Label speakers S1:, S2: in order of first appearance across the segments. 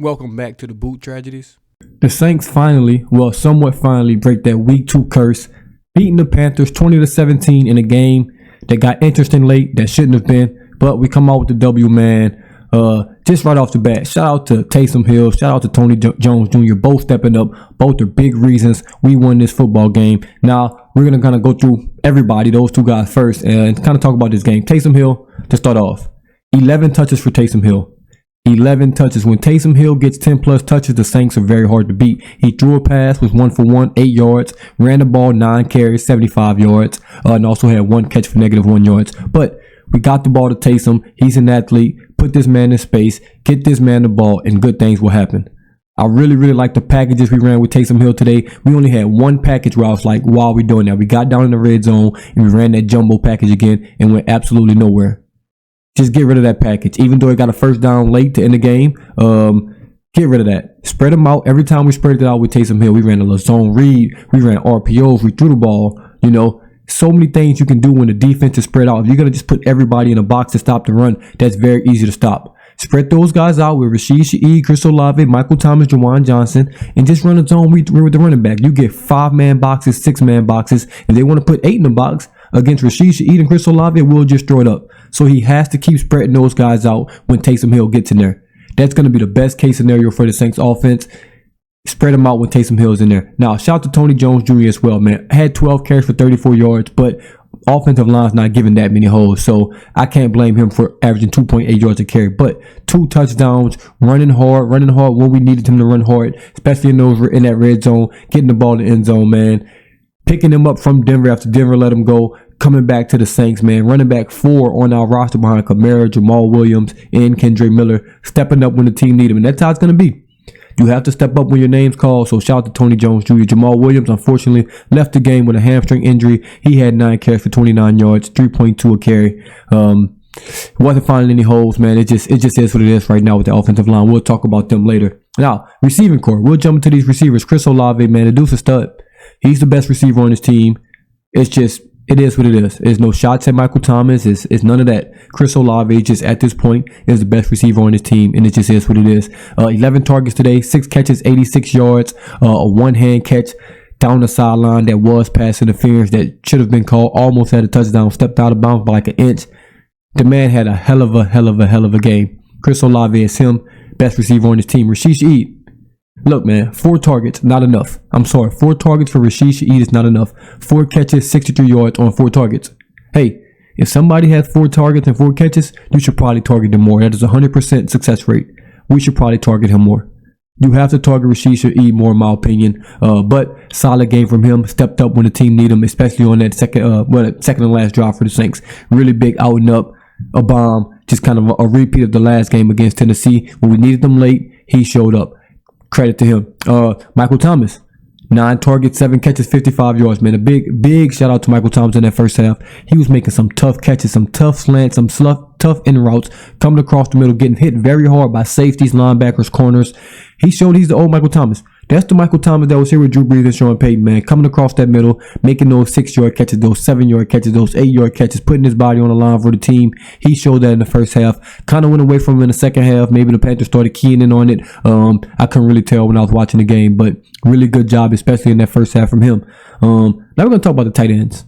S1: Welcome back to the Boot Tragedies.
S2: The Saints somewhat finally break that week 2 curse, beating the Panthers 20-17 in a game that got interesting late that shouldn't have been, but we come out with the W, man. Just right off the bat, shout out to Taysom Hill, shout out to Tony Jones Jr., both stepping up. Both are big reasons we won this football game. Now, we're going to kind of go through everybody, those two guys first, and kind of talk about this game. Taysom Hill, to start off, 11 touches for Taysom Hill. 11 touches. When Taysom Hill gets 10 plus touches, the Saints are very hard to beat. He threw a pass, was 1 for 1, 8 yards, ran the ball 9 carries, 75 yards, and also had 1 catch for -1 yards. But we got the ball to Taysom. He's an athlete. Put this man in space, get this man the ball, and good things will happen. I really like the packages we ran with Taysom Hill today. We only had one package where I was like, why are we doing that? We got down in the red zone and we ran that jumbo package again and went absolutely nowhere. Just get rid of that package. Even though it got a first down late to end the game, get rid of that. Spread them out. Every time we spread it out with Taysom Hill, we ran a zone read, we ran RPOs, we threw the ball. So many things you can do when the defense is spread out. If you're going to just put everybody in a box to stop the run, that's very easy to stop. Spread those guys out with Rashid Shaheed, Chris Olave, Michael Thomas, Juwan Johnson, and just run a zone read with the running back. You get 5-man boxes, 6-man boxes. If they want to put 8 in the box against Rashid Shaheed and Chris Olave, we'll just throw it up. So he has to keep spreading those guys out when Taysom Hill gets in there. That's going to be the best case scenario for the Saints offense. Spread them out when Taysom Hill's in there. Now, shout out to Tony Jones Jr. as well, man. Had 12 carries for 34 yards, but offensive line's not giving that many holes, so I can't blame him for averaging 2.8 yards a carry. But 2 touchdowns, running hard when we needed him to run hard, especially in that red zone, getting the ball in the end zone, man. Picking him up from Denver after Denver let him go, coming back to the Saints, man. Running back 4 on our roster behind Kamara, Jamal Williams, and Kendre Miller, stepping up when the team need him, and that's how it's going to be. You have to step up when your name's called, so shout out to Tony Jones Jr. Jamal Williams, unfortunately, left the game with a hamstring injury. He had 9 carries for 29 yards, 3.2 a carry. Wasn't finding any holes, man. It just is what it is right now with the offensive line. We'll talk about them later. Now, receiving core. We'll jump into these receivers. Chris Olave, man, the dude's a stud. He's the best receiver on his team. It is what it is. There's no shots at Michael Thomas. It's none of that. Chris Olave, just at this point, is the best receiver on his team, and it just is what it is. 11 targets today, 6 catches, 86 yards, a one-hand catch down the sideline that was pass interference that should have been called. Almost had a touchdown, stepped out of bounds by like an inch. The man had a hell of a game. Chris Olave is him, best receiver on his team. Rashid Shaheed. Look, man, 4 targets, not enough. I'm sorry, 4 targets for Rashid Shaheed is not enough. 4 catches, 63 yards on 4 targets. Hey, if somebody has 4 targets and 4 catches, you should probably target them more. That is a 100% success rate. We should probably target him more. You have to target Rashid Shaheed more, in my opinion. But solid game from him. Stepped up when the team needed him, especially on that second and last drive for the Saints. Really big out and up, a bomb. Just kind of a repeat of the last game against Tennessee. When we needed them late, he showed up. Credit to him. Michael Thomas, 9 targets, 7 catches, 55 yards, man. A big shout out to Michael Thomas in that first half. He was making some tough catches, some tough slants, some tough in routes, coming across the middle, getting hit very hard by safeties, linebackers, corners. He showed he's the old Michael Thomas. That's the Michael Thomas that was here with Drew Brees and Sean Payton, man. Coming across that middle, making those 6-yard catches, those 7-yard catches, those 8-yard catches, putting his body on the line for the team. He showed that in the first half. Kind of went away from him in the second half. Maybe the Panthers started keying in on it. I couldn't really tell when I was watching the game, but really good job, especially in that first half from him. Now we're going to talk about the tight ends.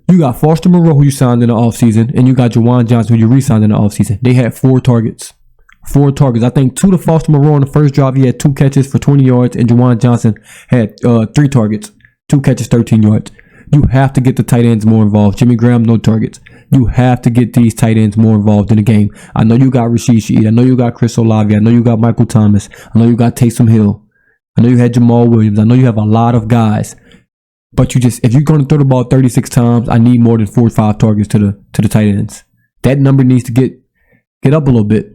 S2: You got Foster Moreau, who you signed in the offseason, and you got Juwan Johnson, who you re-signed in the offseason. They had 4 targets. 4 targets. I think 2 to Foster Moreau on the first drive. He had 2 catches for 20 yards, and Juwan Johnson had 3 targets, 2 catches, 13 yards. You have to get the tight ends more involved. Jimmy Graham, no targets. You have to get these tight ends more involved in the game. I know you got Rashid Shaheed. I know you got Chris Olave. I know you got Michael Thomas. I know you got Taysom Hill. I know you had Jamal Williams. I know you have a lot of guys. But if you're going to throw the ball 36 times, I need more than 4 or 5 targets to the tight ends. That number needs to get up a little bit.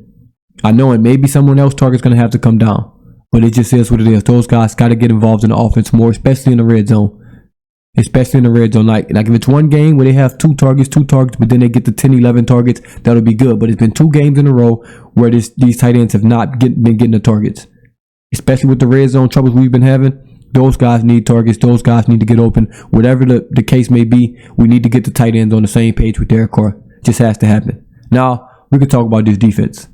S2: I know, and maybe someone else's target's going to have to come down. But it just is what it is. Those guys got to get involved in the offense more, especially in the red zone. Especially in the red zone. Like if it's one game where they have 2 targets, but then they get to 10, 11 targets, that'll be good. But it's been 2 games in a row where these tight ends have not been getting the targets. Especially with the red zone troubles we've been having. Those guys need targets. Those guys need to get open. Whatever the case may be, we need to get the tight ends on the same page with Derek Carr. Just has to happen. Now, we can talk about this defense.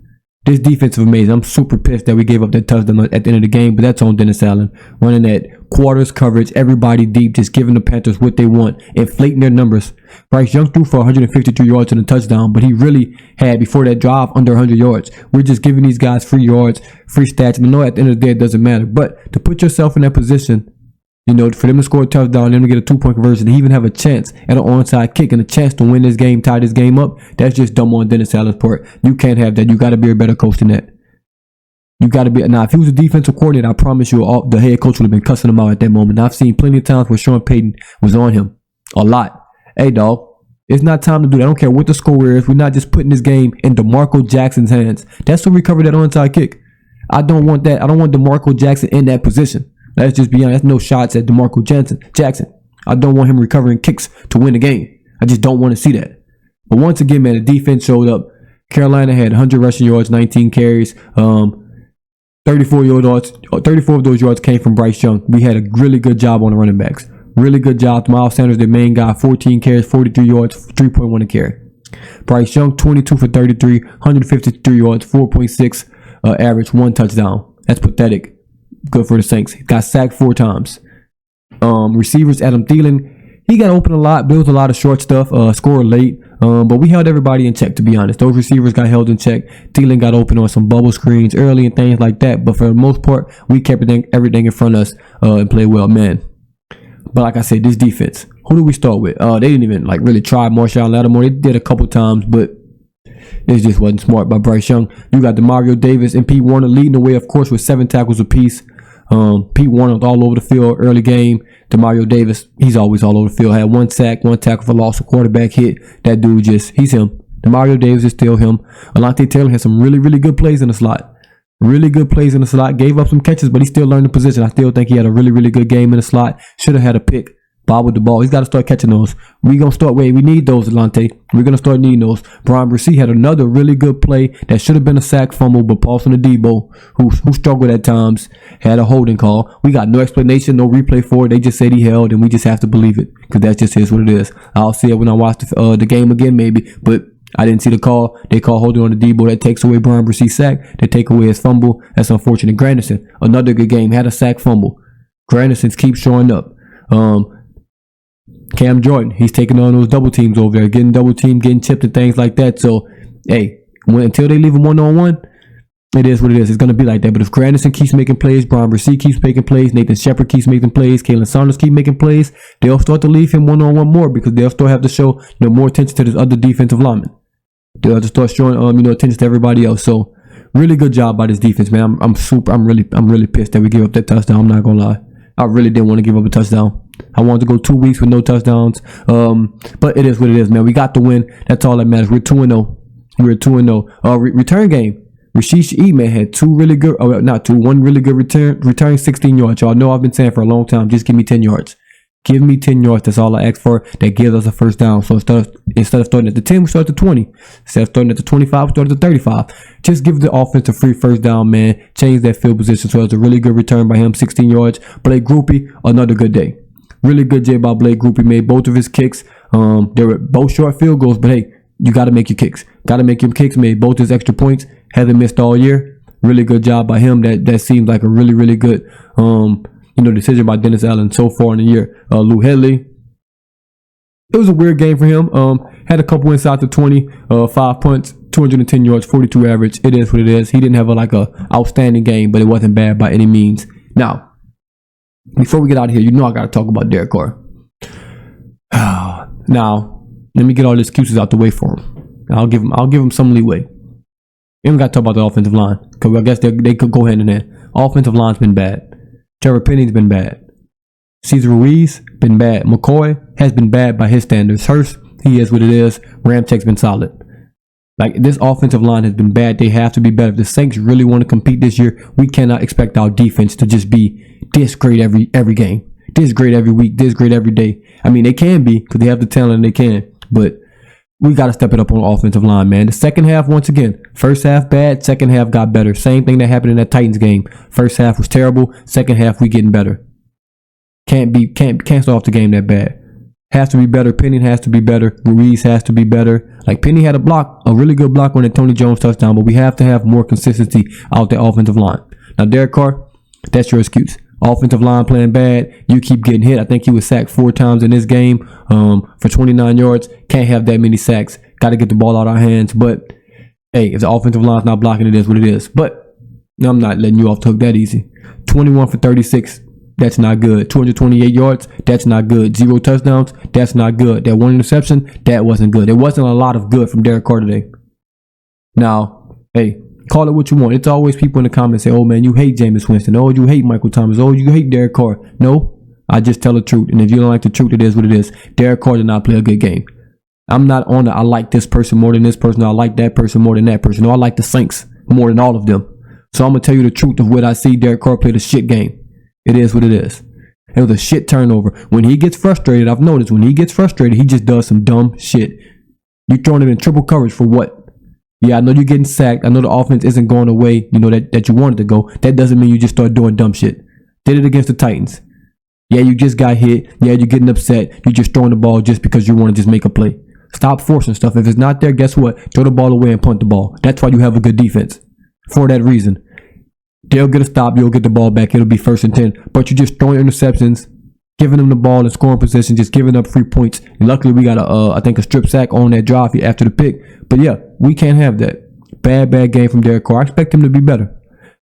S2: This defense is amazing. I'm super pissed that we gave up that touchdown at the end of the game, but that's on Dennis Allen. Running that quarters coverage, everybody deep, just giving the Panthers what they want, inflating their numbers. Bryce Young threw for 153 yards and a touchdown, but he really had, before that drive, under 100 yards. We're just giving these guys free yards, free stats. And I know at the end of the day it doesn't matter, but to put yourself in that position, you know, for them to score a touchdown, them to get a 2-point conversion, to even have a chance at an onside kick and a chance to win this game, tie this game up, that's just dumb on Dennis Allen's part. You can't have that. You got to be a better coach than that. You got to be. Now, if he was a defensive coordinator, I promise you, the head coach would have been cussing him out at that moment. I've seen plenty of times where Sean Payton was on him a lot. Hey, dog, it's not time to do that. I don't care what the score is. We're not just putting this game in DeMarco Jackson's hands. That's who recovered that onside kick. I don't want that. I don't want DeMarco Jackson in that position. Let's just be honest. That's no shots at DeMarco Jackson. I don't want him recovering kicks to win the game. I just don't want to see that. But once again, man, the defense showed up. Carolina had 100 rushing yards, 19 carries. 34 yards. 34 of those yards came from Bryce Young. We had a really good job on the running backs. Really good job. Miles Sanders, their main guy, 14 carries, 43 yards, 3.1 a carry. Bryce Young, 22 for 33, 153 yards, 4.6 average, 1 touchdown. That's pathetic. Good for the Saints. He got sacked 4 times. Receivers, Adam Thielen, he got open a lot, built a lot of short stuff, scored late. But we held everybody in check, to be honest. Those receivers got held in check. Thielen got open on some bubble screens early and things like that. But for the most part, we kept everything in front of us and played well, man. But like I said, this defense, who do we start with? They didn't even really try Marshawn Lattimore. They did a couple times, but it just wasn't smart by Bryce Young. You got Demario Davis and Pete Warner leading the way, of course, with 7 tackles apiece. Pete Warner was all over the field early game. Demario Davis, he's always all over the field. Had 1 sack, 1 tackle for loss, a quarterback hit. That dude he's him. Demario Davis is still him. Alante Taylor had some really, really good plays in the slot. Really good plays in the slot. Gave up some catches, but he still learned the position. I still think he had a really, really good game in the slot. Should have had a pick. Bobbled the ball. He's got to start catching those. We need those, Alante. We're going to start needing those. Brian Bresee had another really good play that should have been a sack fumble, but Paulson Adebo, who struggled at times, had a holding call. We got no explanation, no replay for it. They just said he held, and we just have to believe it because that just is what it is. I'll see it when I watch the game again, maybe, but I didn't see the call. They call holding on Adebo. That takes away Brian Bresee's sack. They take away his fumble. That's unfortunate. Granderson, another good game, had a sack fumble. Granderson keeps showing up. Cam Jordan, he's taking on those double teams over there, getting double teamed, getting chipped and things like that. So, hey, until they leave him one-on-one, it is what it is. It's going to be like that. But if Granderson keeps making plays, Brian Bresee keeps making plays, Nathan Shepard keeps making plays, Kalen Saunders keep making plays, they'll start to leave him one-on-one more because they'll still have to show more attention to this other defensive lineman. They'll have to start showing attention to everybody else. So, really good job by this defense, man. I'm really pissed that we gave up that touchdown. I'm not gonna lie. I really didn't want to give up a touchdown. I wanted to go 2 weeks with no touchdowns. But it is what it is, man. We got the win. That's all that matters. We're 2-0. We're 2-0. Return game. Rashish Eman had one really good return 16 yards. Y'all know I've been saying for a long time, just give me 10 yards. Give me 10 yards. That's all I ask for. That gives us a first down. So instead of starting at the 10, we start at the 20. Instead of starting at the 25, we start at the 35. Just give the offense a free first down, man. Change that field position. So it's a really good return by him, 16 yards. Blake Groupie, another good day. Really good day by Blake Groupie. Made both of his kicks. They were both short field goals, but hey, you got to make your kicks. Got to make your kicks. Made both his extra points. Hasn't missed all year. Really good job by him. That seems like a really, really good decision by Dennis Allen so far in the year. Lou Hedley, it was a weird game for him. Had a couple inside the 20, 5 punts, 210 yards, 42 average. It is what it is. He didn't have a outstanding game, but it wasn't bad by any means. Now, before we get out of here, I got to talk about Derek Carr. Now, let me get all the excuses out the way for him. I'll give him some leeway. We haven't got to talk about the offensive line because I guess they could go hand in hand. Offensive line's been bad. Trevor Penny's been bad. Cesar Ruiz been bad. McCoy has been bad by his standards. Hurst, he is what it is. Ramchek's been solid. Like, this offensive line has been bad. They have to be better. If the Saints really want to compete this year, we cannot expect our defense to just be this great every game, this great every week, this great every day. I mean, they can be because they have the talent and they can, but we got to step it up on the offensive line, man. The second half, once again, first half bad, second half got better. Same thing that happened in that Titans game. First half was terrible. Second half, we getting better. Can't start off the game that bad. has to be better. Penny has to be better. Ruiz has to be better. Like Penny had a really good block on that Tony Jones touchdown, but we have to have more consistency out the offensive line. Now, Derek Carr, that's your excuse. Offensive line playing bad. You keep getting hit. I think he was sacked 4 times in this game for 29 yards. Can't have that many sacks. Got to get the ball out of our hands. But, hey, if the offensive line's not blocking, it is what it is. But I'm not letting you off the hook that easy. 21 for 36. That's not good. 228 yards. That's not good. 0 touchdowns. That's not good. That 1 interception. That wasn't good. There wasn't a lot of good from Derek Carr today. Now, hey, call it what you want. It's always people in the comments say, oh man, you hate Jameis Winston. Oh, you hate Michael Thomas. Oh, you hate Derek Carr. No, I just tell the truth. And if you don't like the truth, it is what it is. Derek Carr did not play a good game. I'm not on the I like this person more than this person. I like that person more than that person. No, I like the Saints more than all of them. So I'm going to tell you the truth of what I see. Derek Carr played a shit game. It is what it is. It was a shit turnover. When he gets frustrated, I've noticed when he gets frustrated, he just does some dumb shit. You throwing it in triple coverage for what? Yeah, I know you're getting sacked. I know the offense isn't going away, that you wanted to go. That doesn't mean you just start doing dumb shit. Did it against the Titans. Yeah, you just got hit. Yeah, you're getting upset. You're just throwing the ball just because you want to just make a play. Stop forcing stuff. If it's not there, guess what? Throw the ball away and punt the ball. That's why you have a good defense. For that reason. They'll get a stop. You'll get the ball back. It'll be 1st and 10. But you're just throwing interceptions, giving them the ball in scoring position, just giving up free points. And luckily, we got a strip sack on that drive after the pick. But yeah, we can't have that. Bad game from Derek Carr. I expect him to be better.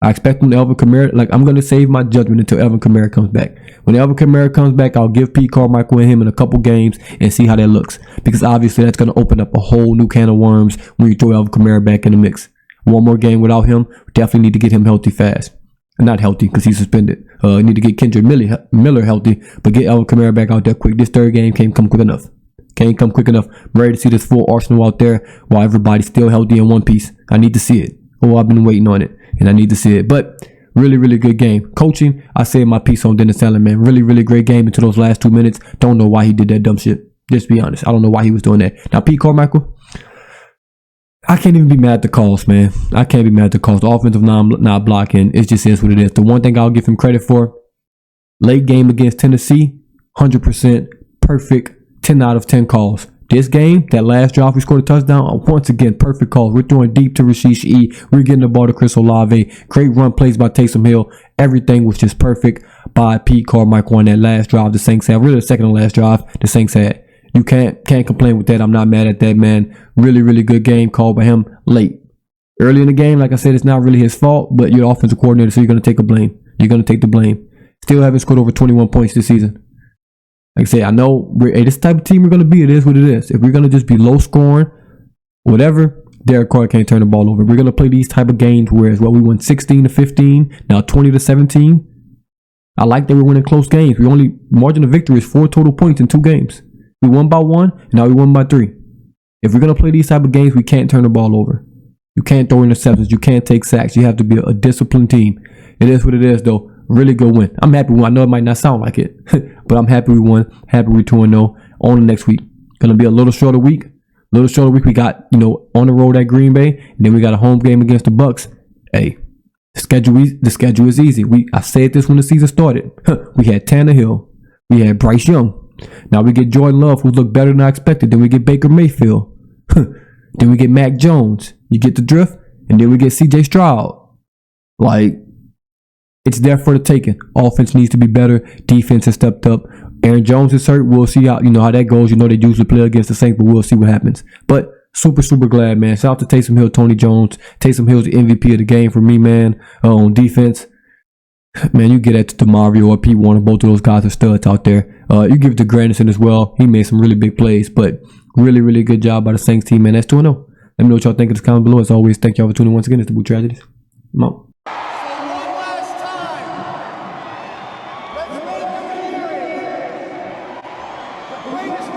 S2: I expect him to Alvin Kamara. Like, I'm going to save my judgment until Alvin Kamara comes back. When Alvin Kamara comes back, I'll give Pete Carmichael and him in a couple games and see how that looks. Because obviously, that's going to open up a whole new can of worms when you throw Alvin Kamara back in the mix. One more game without him. We definitely need to get him healthy fast. Not healthy because he's suspended. Need to get Kendrick Miller healthy, but get Alvin Kamara back out there quick. This 3rd game can't come quick enough. Can't come quick enough. I'm ready to see this full arsenal out there while everybody's still healthy in one piece. I need to see it. Oh, I've been waiting on it, and I need to see it. But really, really good game. Coaching, I said my piece on Dennis Allen, man. Really, really great game until those last 2 minutes. Don't know why he did that dumb shit. Just be honest. I don't know why he was doing that. Now, Pete Carmichael, I can't even be mad at the calls, man. I can't be mad at the calls. The offensive not blocking. It just is what it is. The one thing I'll give him credit for, late game against Tennessee, 100% perfect, 10 out of 10 calls. This game, that last drive, we scored a touchdown. Once again, perfect calls. We're throwing deep to Rasheed E. We're getting the ball to Chris Olave. Great run plays by Taysom Hill. Everything was just perfect by Pete Carmichael on that last drive the Saints had. Really the second to last drive the Saints had. You can't complain with that. I'm not mad at that, man. Really, really good game called by him late. Early in the game, like I said, it's not really his fault, but you're the offensive coordinator, so you're going to take the blame. You're going to take the blame. Still haven't scored over 21 points this season. Like I say, I know this type of team we're going to be. It is what it is. If we're going to just be low scoring, whatever, Derek Carr can't turn the ball over. We're going to play these type of games where we won 16-15, now 20-17. I like that we're winning close games. We only margin of victory is 4 total points in 2 games. We won by 1, and now we won by 3. If we're going to play these type of games, we can't turn the ball over. You can't throw interceptions. You can't take sacks. You have to be a disciplined team. It is what it is, though. Really good win. I'm happy we won. I know it might not sound like it, but I'm happy we won. Happy we're 2-0 on the next week. Going to be a little shorter week. We got, on the road at Green Bay, and then we got a home game against the Bucks. Hey, the schedule is easy. I said this when the season started. We had Tannehill. We had Bryce Young. Now we get Jordan Love, who looked better than I expected. Then we get Baker Mayfield. Then we get Mac Jones. You get the drift. And then we get C.J. Stroud. Like, it's there for the taking. Offense needs to be better. Defense has stepped up. Aaron Jones is hurt. We'll see how that goes. They usually play against the Saints, but we'll see what happens. But super, super glad, man. Shout out to Taysom Hill, Tony Jones. Taysom Hill's the MVP of the game for me, man. On defense. Man, you get that to DeMario or Pete Warner. Both of those guys are studs out there. You give it to Granderson as well. He made some really big plays, but really, really good job by the Saints team, man. That's 2-0. Let me know what y'all think of this comment below. As always, thank y'all for tuning in once again. It's the Boot Tragedies. Come on.
S3: Let's make it the greatest